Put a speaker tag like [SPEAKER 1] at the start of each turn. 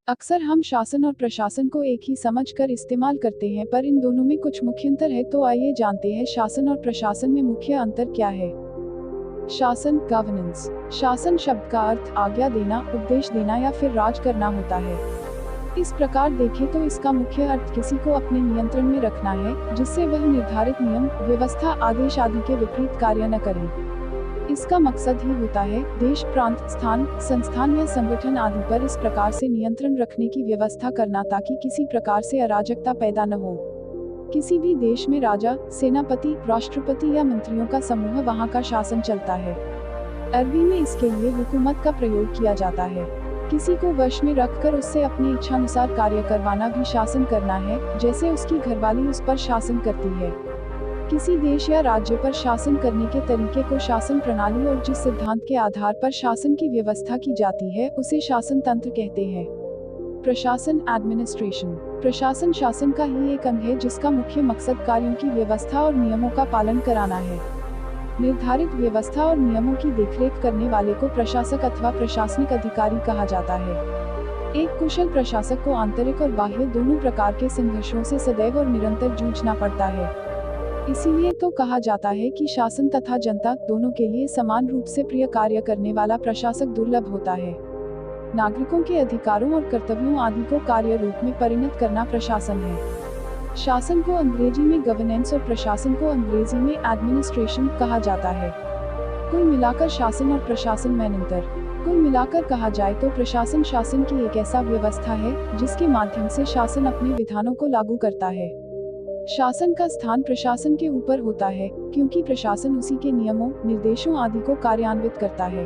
[SPEAKER 1] अक्सर हम शासन और प्रशासन को एक ही समझकर इस्तेमाल करते हैं, पर इन दोनों में कुछ मुख्य अंतर है। तो आइए जानते हैं शासन और प्रशासन में मुख्य अंतर क्या है। शासन, गवर्नेंस। शासन शब्द का अर्थ आज्ञा देना, उपदेश देना या फिर राज करना होता है। इस प्रकार देखें तो इसका मुख्य अर्थ किसी को अपने नियंत्रण में रखना है, जिससे वह निर्धारित नियम, व्यवस्था, आदेश आदि के विपरीत कार्य न करे। इसका मकसद ही होता है देश, प्रांत, स्थान, संस्थान या संगठन आदि पर इस प्रकार से नियंत्रण रखने की व्यवस्था करना ताकि किसी प्रकार से अराजकता पैदा न हो। किसी भी देश में राजा, सेनापति, राष्ट्रपति या मंत्रियों का समूह वहां का शासन चलता है। अरबी में इसके लिए हुकूमत का प्रयोग किया जाता है। किसी को वश में रखकर उससे अपनी इच्छानुसार कार्य करवाना भी शासन करना है, जैसे उसकी घरवाली उस पर शासन करती है। किसी देश या राज्य पर शासन करने के तरीके को शासन प्रणाली और जिस सिद्धांत के आधार पर शासन की व्यवस्था की जाती है उसे शासन तंत्र कहते हैं। प्रशासन, एडमिनिस्ट्रेशन। प्रशासन शासन का ही एक अंग है जिसका मुख्य मकसद कार्यों की व्यवस्था और नियमों का पालन कराना है। निर्धारित व्यवस्था और नियमों की देखरेख करने वाले को प्रशासक अथवा प्रशासनिक अधिकारी कहा जाता है। एक कुशल प्रशासक को आंतरिक और बाह्य दोनों प्रकार के संघर्षों से सदैव और निरंतर जूझना पड़ता है। इसीलिए तो कहा जाता है कि शासन तथा जनता दोनों के लिए समान रूप से प्रिय कार्य करने वाला प्रशासक दुर्लभ होता है। नागरिकों के अधिकारों और कर्तव्यों आदि को कार्य रूप में परिणत करना प्रशासन है। शासन को अंग्रेजी में गवर्नेंस और प्रशासन को अंग्रेजी में एडमिनिस्ट्रेशन कहा जाता है। कुल मिलाकर शासन और प्रशासन में अंतर। कुल मिलाकर कहा जाए तो प्रशासन शासन की एक ऐसा व्यवस्था है जिसके माध्यम से शासन अपने विधानों को लागू करता है। शासन का स्थान प्रशासन के ऊपर होता है, क्योंकि प्रशासन उसी के नियमों, निर्देशों आदि को कार्यान्वित करता है।